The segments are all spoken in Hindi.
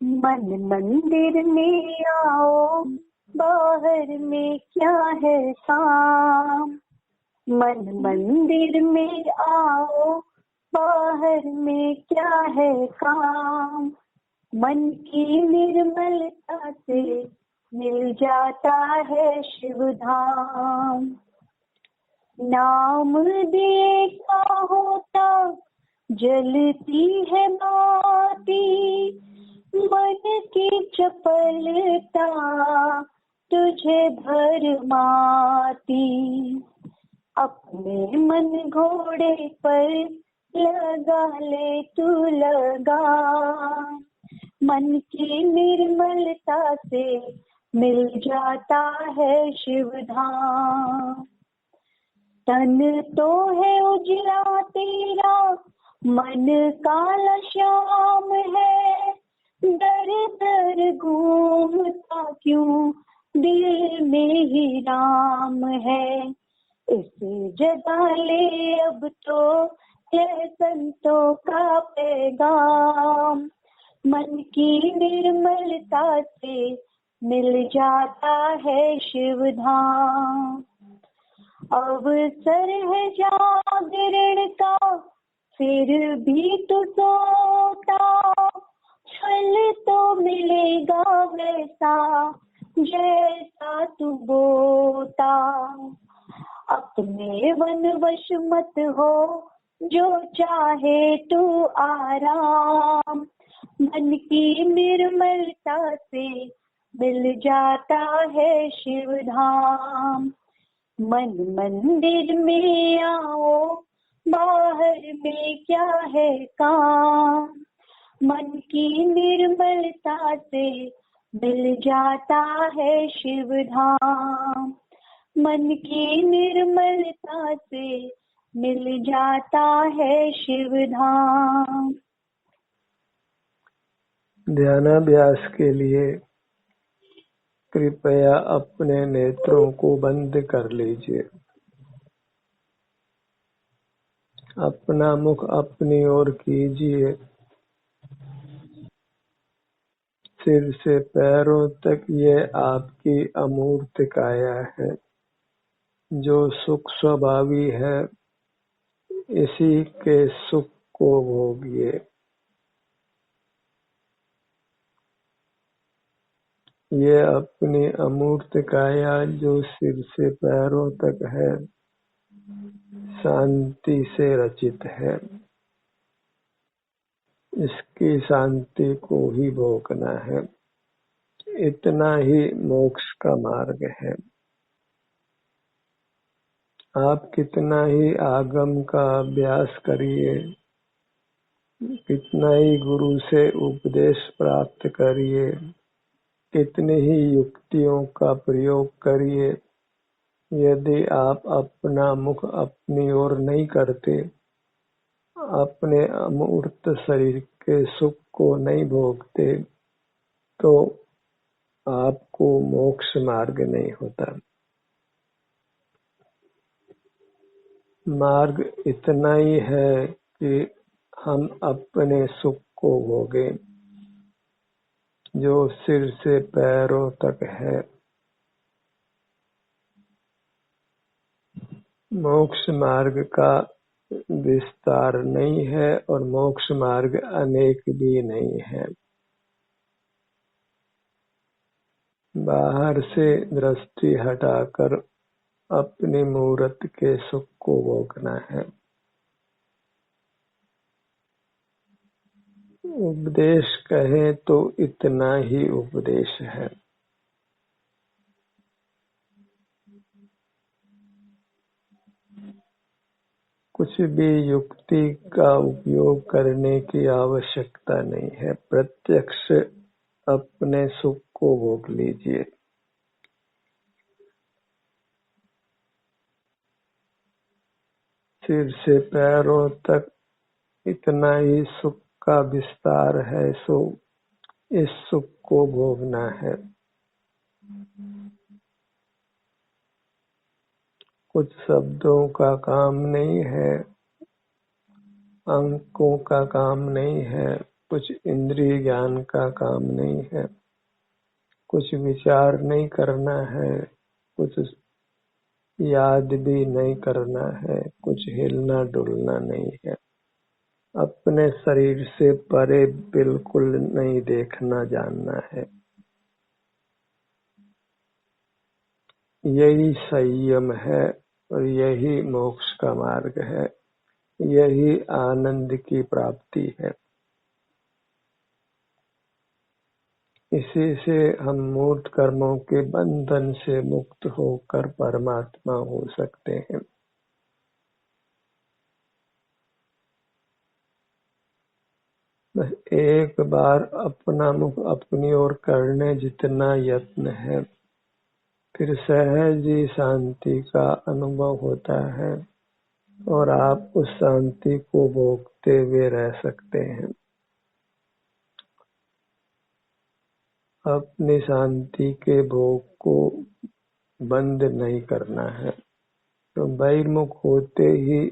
मन मंदिर में आओ, बाहर में क्या है काम। मन मंदिर में आओ, बाहर में क्या है काम। मन की निर्मलता से मिल जाता है शिव धाम। नाम दिए का होता जलती है माटी, मन की चपलता तुझे भरमाती। अपने मन घोड़े पर लगा ले तू लगाम। मन की निर्मलता से मिल जाता है शिव धाम। तन तो है उजला तेरा, मन काला श्याम है। दर दर घूमता क्यों, दिल में ही राम है। इस जगह ले अब तो है संतों का पैगाम। मन की निर्मलता से मिल जाता है शिव धाम। अवसर है जागरण का, फिर भी तू सोता। फल तो मिलेगा वैसा जैसा तू बोता। अपने वनवश मत हो, जो चाहे तू आराम। मन की निर्मलता से मिल जाता है शिव धाम। मन मंदिर में आओ, बाहर में क्या है काम। मन की निर्मलता से मिल जाता है शिव धाम। मन की निर्मलता से मिल जाता है शिव धाम। ध्यानाभ्यास के लिए कृपया अपने नेत्रों को बंद कर लीजिए। अपना मुख अपनी ओर कीजिए। सिर से पैरों तक ये आपकी अमूर्त काया है, जो सुख स्वभावी है। इसी के सुख को भोगिए। ये अपनी अमूर्त काया जो सिर से पैरों तक है, शांति से रचित है। इसकी शांति को ही भोगना है। इतना ही मोक्ष का मार्ग है। आप कितना ही आगम का अभ्यास करिए, कितना ही गुरु से उपदेश प्राप्त करिए, कितनी ही युक्तियों का प्रयोग करिए, यदि आप अपना मुख अपनी ओर नहीं करते, अपने अमूर्त शरीर के सुख को नहीं भोगते, तो आपको मोक्ष मार्ग नहीं होता। मार्ग इतना ही है कि हम अपने सुख को भोगें, जो सिर से पैरों तक है। मोक्ष मार्ग का विस्तार नहीं है और मोक्ष मार्ग अनेक भी नहीं है। बाहर से दृष्टि हटाकर अपनी मूर्त के सुख को भोगना है। उपदेश कहें तो इतना ही उपदेश है। कुछ भी युक्ति का उपयोग करने की आवश्यकता नहीं है। प्रत्यक्ष अपने सुख को भोग लीजिए। सिर से पैरों तक इतना ही सुख का विस्तार है, सो इस सुख को भोगना है। कुछ शब्दों का काम नहीं है, अंकों का काम नहीं है, कुछ इंद्रिय ज्ञान का काम नहीं है, कुछ विचार नहीं करना है, कुछ याद भी नहीं करना है, कुछ हिलना डुलना नहीं है, अपने शरीर से परे बिल्कुल नहीं देखना जानना है। यही संयम है और यही मोक्ष का मार्ग है, यही आनंद की प्राप्ति है। इसी से हम मूर्त कर्मों के बंधन से मुक्त होकर परमात्मा हो सकते हैं। बस एक बार अपना मुख अपनी ओर करने जितना यत्न है, फिर सहज ही शांति का अनुभव होता है और आप उस शांति को भोगते हुए रह सकते हैं। अपनी शांति के भोग को बंद नहीं करना है, तो बहिर्मुख होते ही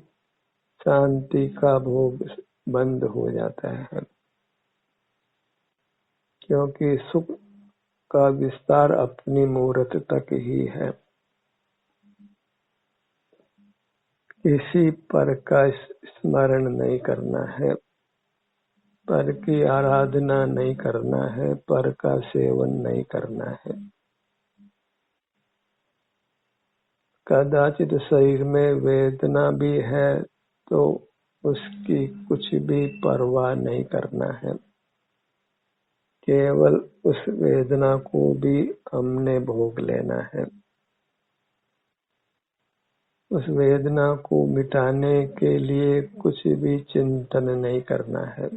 शांति का भोग बंद हो जाता है, क्योंकि सुख का विस्तार अपनी मूर्त तक ही है। किसी पर का स्मरण नहीं करना है, पर की आराधना नहीं करना है, पर का सेवन नहीं करना है। कदाचित शरीर में वेदना भी है तो उसकी कुछ भी परवाह नहीं करना है, केवल उस वेदना को भी हमने भोग लेना है। उस वेदना को मिटाने के लिए कुछ भी चिंतन नहीं करना है,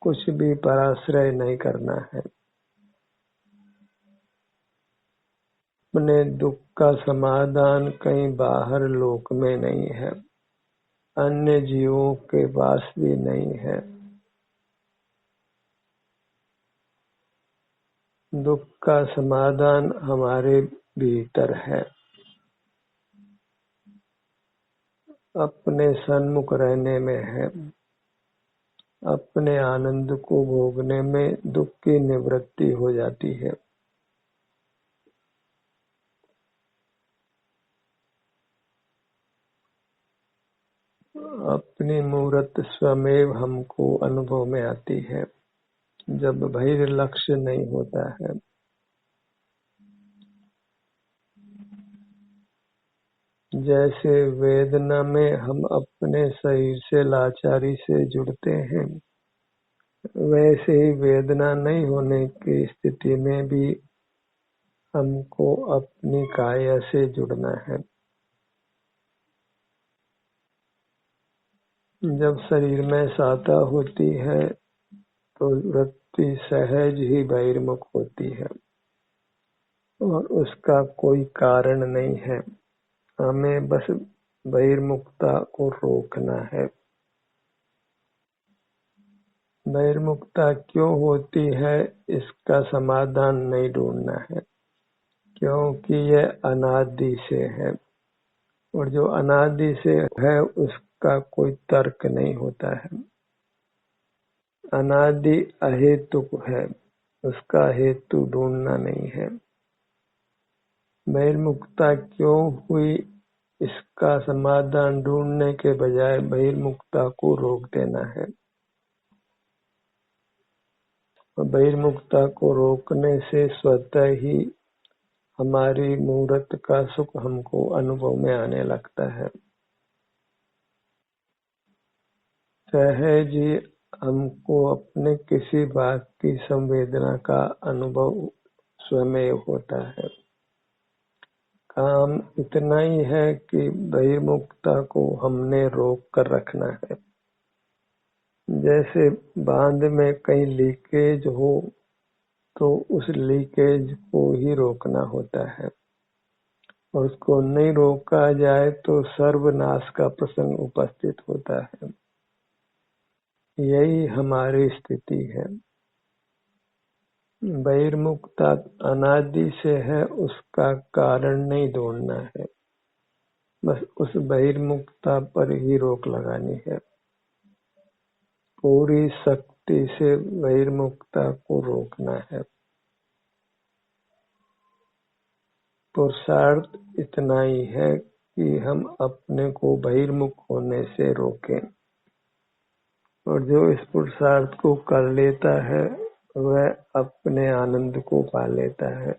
कुछ भी पराश्रय नहीं करना है। अपने दुख का समाधान कहीं बाहर लोक में नहीं है, अन्य जीवों के पास भी नहीं है। दुख का समाधान हमारे भीतर है। अपने सन्मुख रहने में है, अपने आनंद को भोगने में दुख की निवृत्ति हो जाती है। अपनी मूर्त स्वमेव हमको अनुभव में आती है जब बहिर लक्ष्य नहीं होता है। जैसे वेदना में हम अपने शरीर से लाचारी से जुड़ते हैं, वैसे ही वेदना नहीं होने की स्थिति में भी हमको अपनी काया से जुड़ना है। जब शरीर में साता होती है तो वृत्ति सहज ही बहिर्मुख होती है और उसका कोई कारण नहीं है। हमें बस बहिर्मुखता को रोकना है। बहिर्मुखता क्यों होती है इसका समाधान नहीं ढूंढना है, क्योंकि यह अनादि से है और जो अनादि से है उसका कोई तर्क नहीं होता है। अनादि अहेतुक है, उसका हेतु ढूंढना नहीं है। बहिर्मुखता क्यों हुई इसका समाधान ढूंढने के बजाय बहिर्मुखता को रोक देना है। बहिर्मुखता को रोकने से स्वतः ही हमारी मूर्त का सुख हमको अनुभव में आने लगता है। सहज ही हमको अपने किसी बात की संवेदना का अनुभव स्वयं होता है। काम इतना ही है कि बहिर्मुखता को हमने रोक कर रखना है। जैसे बांध में कहीं लीकेज हो तो उस लीकेज को ही रोकना होता है, और उसको नहीं रोका जाए तो सर्वनाश का प्रसंग उपस्थित होता है। यही हमारी स्थिति है। बहिर्मुखता अनादि से है, उसका कारण नहीं ढूंढना है, बस उस बहिर्मुखता पर ही रोक लगानी है। पूरी शक्ति युक्ति से बहिर्मुखता को रोकना है। पुरुषार्थ इतना ही है कि हम अपने को बहिर्मुख होने से रोकें, और जो इस पुरुषार्थ को कर लेता है वह अपने आनंद को पा लेता है,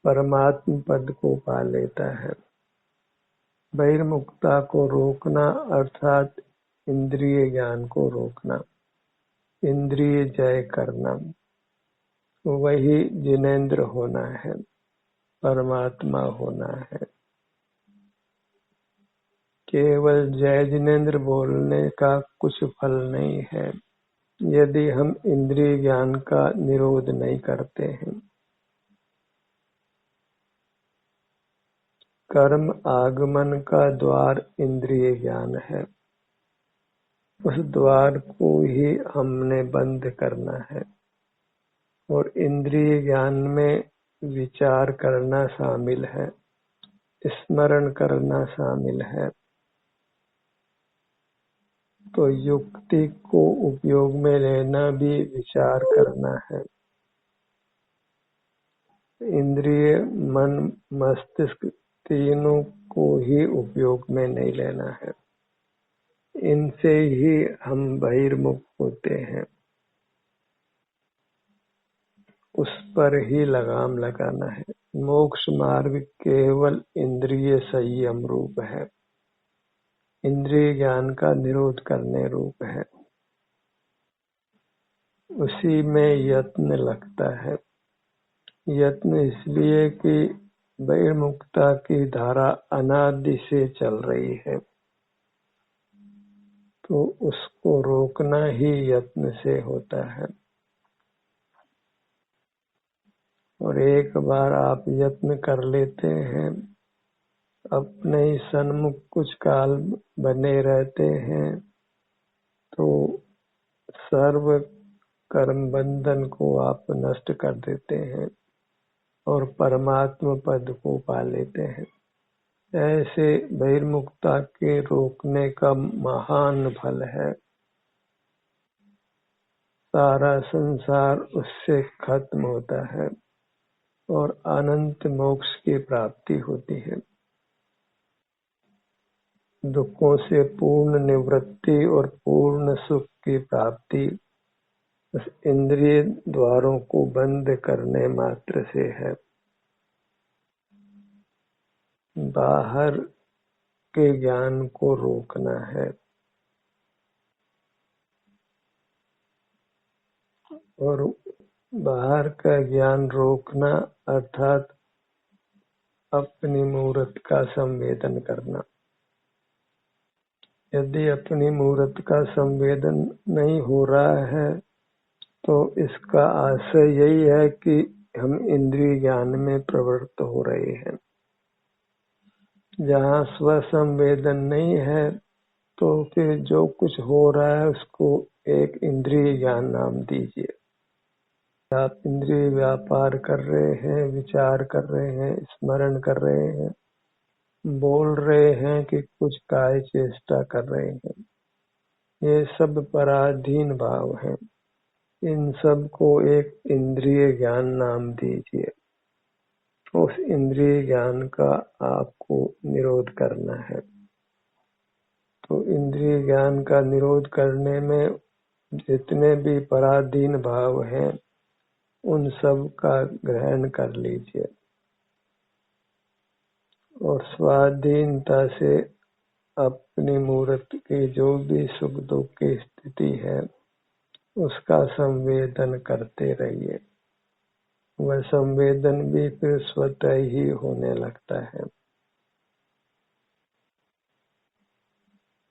परमात्म पद को पा लेता है। बहिर्मुखता को रोकना अर्थात इंद्रिय ज्ञान को रोकना, इंद्रिय जय करना, वही जिनेंद्र होना है, परमात्मा होना है। केवल जय जिनेंद्र बोलने का कुछ फल नहीं है यदि हम इंद्रिय ज्ञान का निरोध नहीं करते हैं। कर्म आगमन का द्वार इंद्रिय ज्ञान है, उस द्वार को ही हमने बंद करना है। और इंद्रिय ज्ञान में विचार करना शामिल है, स्मरण करना शामिल है। तो युक्ति को उपयोग में लेना भी विचार करना है। इंद्रिय, मन, मस्तिष्क तीनों को ही उपयोग में नहीं लेना है। इनसे ही हम बहिर्मुख होते हैं, उस पर ही लगाम लगाना है। मोक्ष मार्ग केवल इंद्रिय संयम रूप है, इंद्रिय ज्ञान का निरोध करने रूप है। उसी में यत्न लगता है। यत्न इसलिए कि बहिर्मुखता की धारा अनादि से चल रही है, तो उसको रोकना ही यत्न से होता है। और एक बार आप यत्न कर लेते हैं, अपने ही सन्मुख कुछ काल बने रहते हैं, तो सर्व कर्म बंधन को आप नष्ट कर देते हैं और परमात्म पद को पा लेते हैं। ऐसे बहिर्मुखता के रोकने का महान फल है। सारा संसार उससे खत्म होता है और अनंत मोक्ष की प्राप्ति होती है। दुखों से पूर्ण निवृत्ति और पूर्ण सुख की प्राप्ति उस इंद्रिय द्वारों को बंद करने मात्र से है। बाहर के ज्ञान को रोकना है और बाहर का ज्ञान रोकना अर्थात अपनी मूर्त का संवेदन करना। यदि अपनी मूर्त का संवेदन नहीं हो रहा है तो इसका आशय यही है कि हम इंद्रिय ज्ञान में प्रवृत्त हो रहे हैं। जहाँ स्व संवेदन नहीं है तो फिर जो कुछ हो रहा है उसको एक इंद्रिय ज्ञान नाम दीजिए। आप इंद्रिय व्यापार कर रहे हैं, विचार कर रहे हैं, स्मरण कर रहे हैं, बोल रहे हैं कि कुछ काय चेष्टा कर रहे हैं, ये सब पराधीन भाव हैं। इन सब को एक इंद्रिय ज्ञान नाम दीजिए। उस इंद्रिय ज्ञान का आपको निरोध करना है। तो इंद्रिय ज्ञान का निरोध करने में जितने भी पराधीन भाव हैं उन सब का ग्रहण कर लीजिए और स्वाधीनता से अपनी मूर्त की जो भी सुख दुख की स्थिति है उसका संवेदन करते रहिए। वह संवेदन भी फिर स्वतः ही होने लगता है।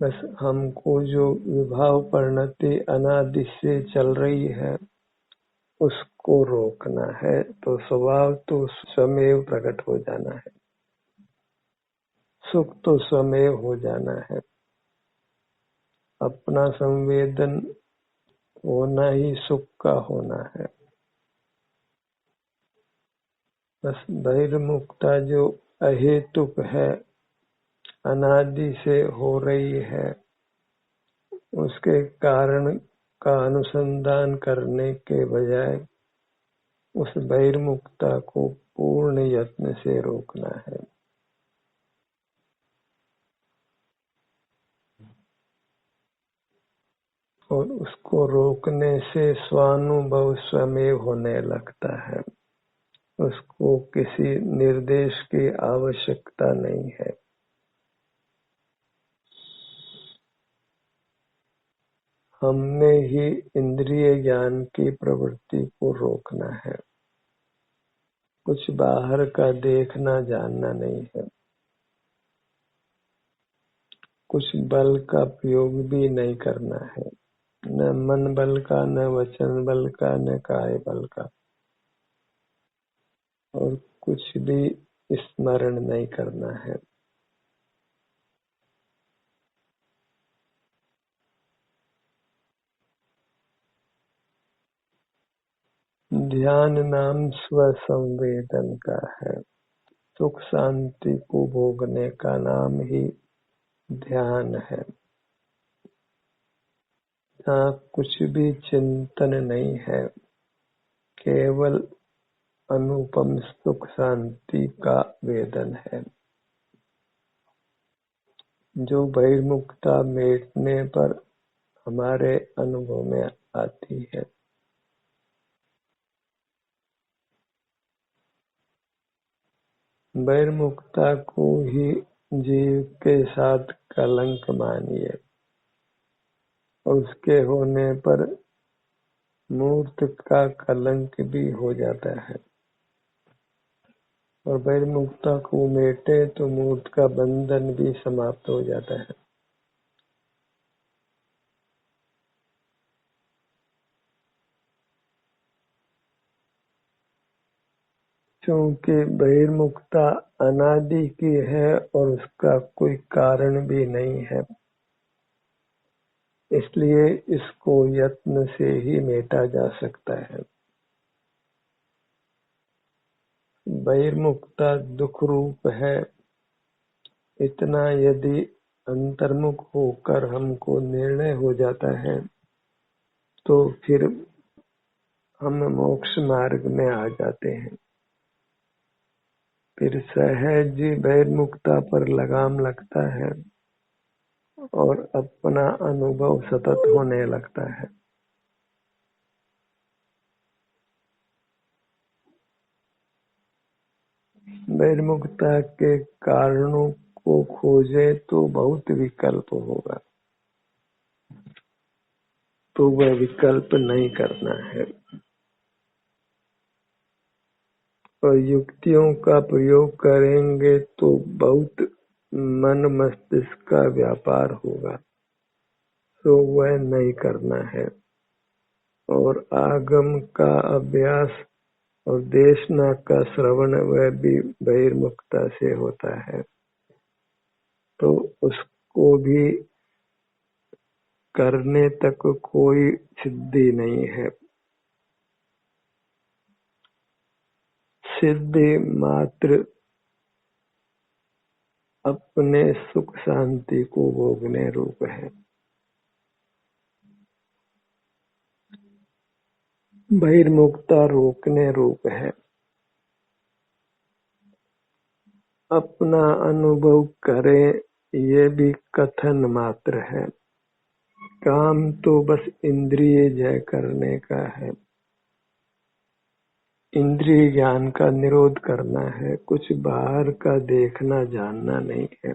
बस हमको जो विभाव परिणति अनादि से चल रही है उसको रोकना है, तो स्वभाव तो स्वमेव प्रकट हो जाना है, सुख तो स्वमेव हो जाना है। अपना संवेदन होना ही सुख का होना है। बस बहिर्मुखता जो अहेतुक है, अनादि से हो रही है, उसके कारण का अनुसंधान करने के बजाय उस बहिर्मुखता को पूर्ण यत्न से रोकना है। और उसको रोकने से स्वानुभव स्वयं होने लगता है। उसको किसी निर्देश की आवश्यकता नहीं है। हमने ही इंद्रिय ज्ञान की प्रवृत्ति को रोकना है। कुछ बाहर का देखना जानना नहीं है। कुछ बल का प्रयोग भी नहीं करना है, न मन बल का, न वचन बल का, न काय बल का, और कुछ भी स्मरण नहीं करना है। ध्यान नाम स्वसंवेदन का है। सुख शांति को भोगने का नाम ही ध्यान है। यहाँ कुछ भी चिंतन नहीं है, केवल अनुपम सुख शांति का वेदन है, जो बहिर्मुखता मिटने पर हमारे अनुभव में आती है। बहिर्मुखता को ही जीव के साथ कलंक मानिए, और उसके होने पर मूर्त का कलंक भी हो जाता है। और बहिर्मुखता को मेटे तो मूर्त का बंधन भी समाप्त हो जाता है। क्योंकि बहिर्मुखता अनादि की है और उसका कोई कारण भी नहीं है, इसलिए इसको यत्न से ही मेटा जा सकता है। बहिर्मुखता दुख रूप है, इतना यदि अंतर्मुख होकर हमको निर्णय हो जाता है तो फिर हम मोक्ष मार्ग में आ जाते हैं। फिर सहज बहिर्मुखता पर लगाम लगता है और अपना अनुभव सतत होने लगता है। बहिर्मुखता के कारणों को खोजे तो बहुत विकल्प होगा, तो वह विकल्प नहीं करना है। और युक्तियों का प्रयोग करेंगे तो बहुत मन मस्तिष्क का व्यापार होगा, तो वह नहीं करना है। और आगम का अभ्यास और देशना का श्रवण वह भी बहिर्मुखता से होता है, तो उसको भी करने तक कोई सिद्धि नहीं है। सिद्धि मात्र अपने सुख शांति को भोगने रूप है। बहिर्मुखता रोकने रूप है। अपना अनुभव करें, ये भी कथन मात्र है। काम तो बस इंद्रिय जय करने का है, इंद्रिय ज्ञान का निरोध करना है। कुछ बाहर का देखना जानना नहीं है,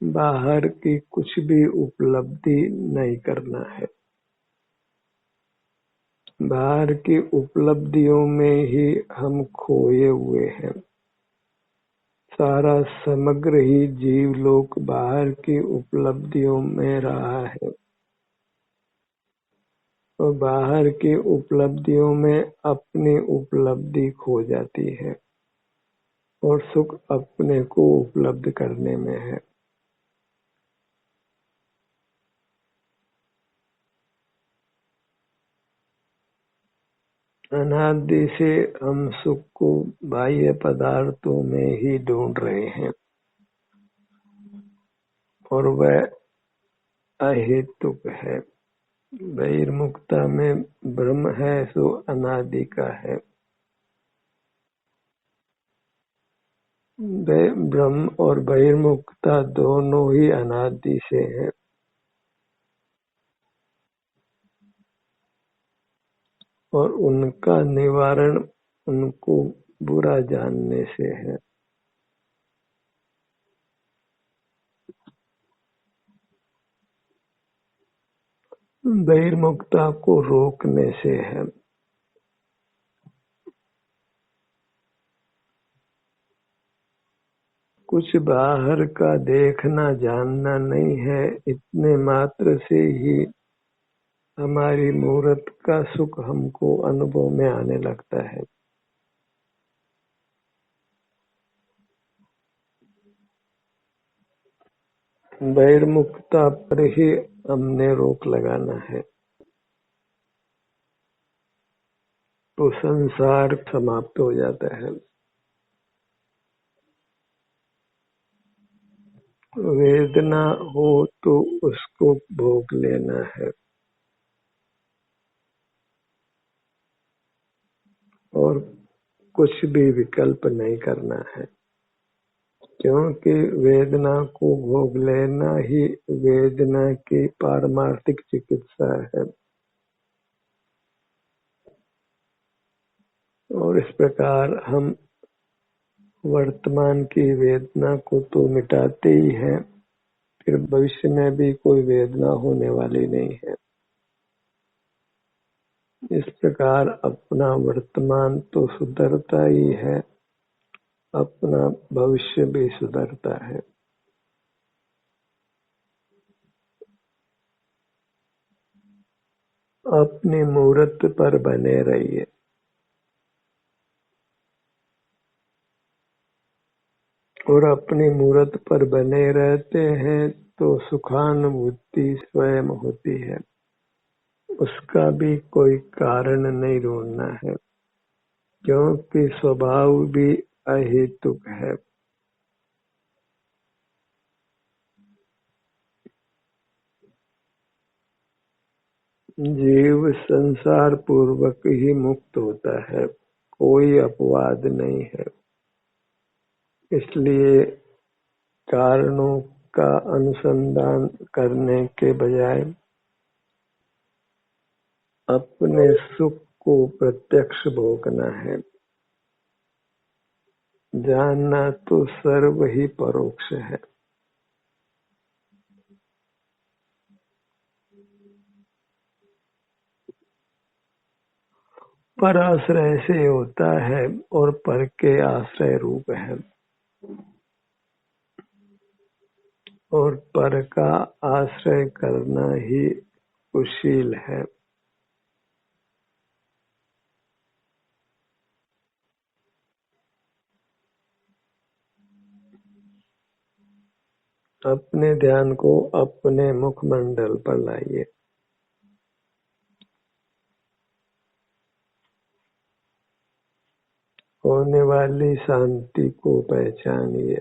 बाहर की कुछ भी उपलब्धि नहीं करना है। बाहर की उपलब्धियों में ही हम खोए हुए हैं। सारा समग्र ही जीव लोक बाहर की उपलब्धियों में रहा है, और बाहर की उपलब्धियों में अपनी उपलब्धि खो जाती है और सुख अपने को उपलब्ध करने में है। अनादि से हम सुख को बाह्य पदार्थों में ही ढूंढ रहे हैं, और वह अहेतुक है। बहिर्मुखता में ब्रह्म है सो अनादि का है। ब्रह्म और बहिर्मुखता दोनों ही अनादि से है और उनका निवारण उनको बुरा जानने से है। बहिर्मुखता को रोकने से है। कुछ बाहर का देखना जानना नहीं है, इतने मात्र से ही हमारी मूर्त का सुख हमको अनुभव में आने लगता है। बहिर्मुखता पर ही हमने रोक लगाना है तो संसार समाप्त हो जाता है। वेदना हो तो उसको भोग लेना है और कुछ भी विकल्प नहीं करना है, क्योंकि वेदना को भोग लेना ही वेदना की पारमार्थिक चिकित्सा है। और इस प्रकार हम वर्तमान की वेदना को तो मिटाते ही हैं, फिर भविष्य में भी कोई वेदना होने वाली नहीं है। इस प्रकार अपना वर्तमान तो सुधरता ही है, अपना भविष्य भी सुधरता है। अपनी मूर्त पर बने रहिए और अपनी मूर्त पर बने रहते हैं तो सुखानुभूति स्वयं होती है। उसका भी कोई कारण नहीं ढूंढना है, क्योंकि स्वभाव भी अहेतुक है। जीव संसार पूर्वक ही मुक्त होता है, कोई अपवाद नहीं है। इसलिए कारणों का अनुसंधान करने के बजाय अपने सुख को प्रत्यक्ष भोगना है। जानना तो सर्व ही परोक्ष है। पर आश्रय से होता है और पर के आश्रय रूप है, और पर का आश्रय करना ही कुशील है। अपने ध्यान को अपने मुखमंडल पर लाइए। होने वाली शांति को पहचानिए।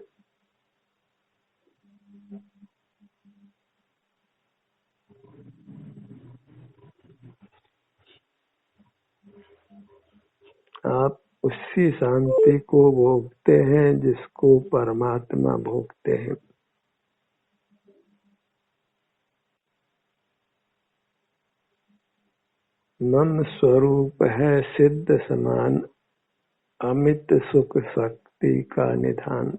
आप उसी शांति को भोगते हैं जिसको परमात्मा भोगते हैं। मम स्वरूप है सिद्ध समान, अमित सुख शक्ति का निधान।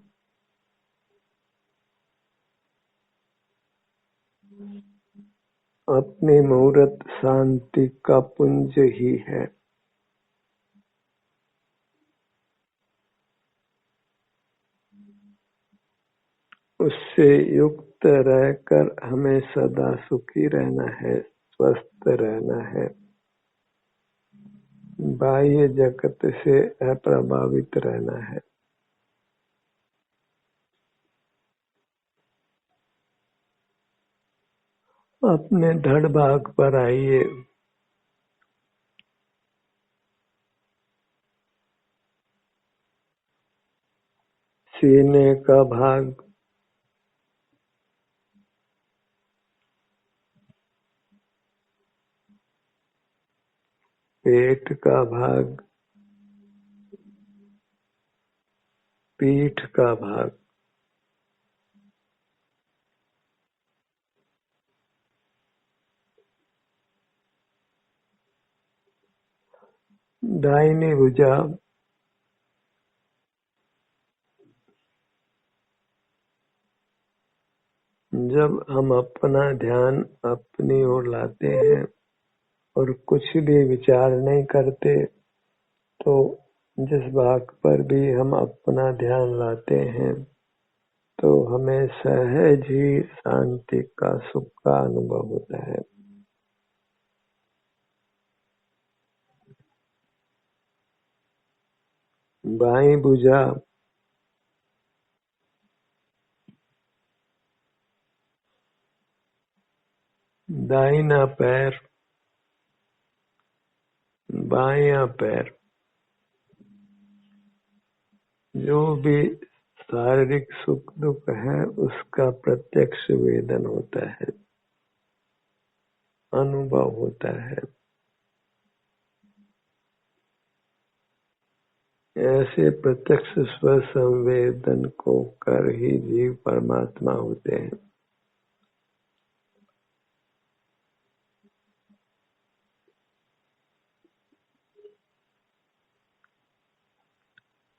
अपनी मूर्त शांति का पुंज ही है। उससे युक्त रहकर हमें सदा सुखी रहना है, स्वस्थ रहना है, बाह्य जगत से अप्रभावित रहना है। अपने धड़ भाग पर आइए। सीने का भाग पेट का भाग, पीठ का भाग, दाहिनी भुजा, जब हम अपना ध्यान अपनी ओर लाते हैं और कुछ भी विचार नहीं करते, तो जिस भाग पर भी हम अपना ध्यान लाते हैं तो हमें सहज ही शांति का, सुख का अनुभव होता है। बाईं भुजा, दाहिना पैर, बायां पैर, जो भी शारीरिक सुख दुख है उसका प्रत्यक्ष वेदन होता है, अनुभव होता है। ऐसे प्रत्यक्ष स्व संवेदन को कर ही जीव परमात्मा होते हैं।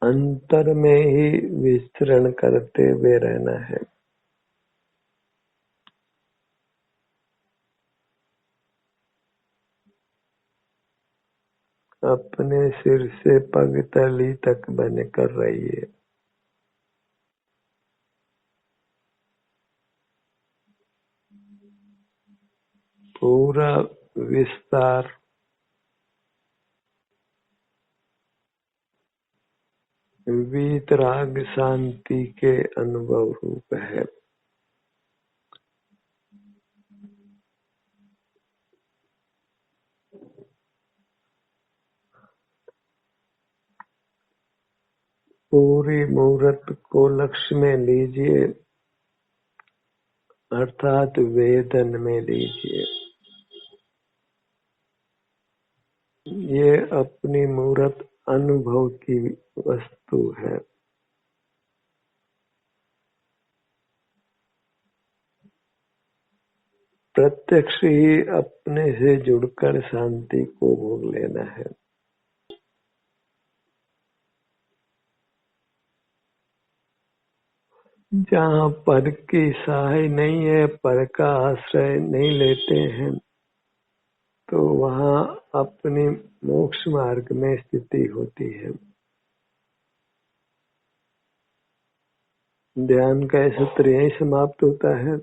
अंतर में ही विचरण करते हुए रहना है। अपने सिर से पग तली तक बनकर रहिए। पूरा विस्तार वीतराग शांति के अनुभव रूप है। पूरी मूर्त को लक्ष्य में लीजिए, अर्थात वेदन में लीजिए। ये अपनी मूर्त अनुभव की वस्तु है। प्रत्यक्ष ही अपने से जुड़कर शांति को भोग लेना है। जहाँ पर की सहाय नहीं है, पर का आश्रय नहीं लेते हैं, तो वहाँ अपनी मोक्ष मार्ग में स्थिति होती है। ध्यान का सत्र यही समाप्त होता है।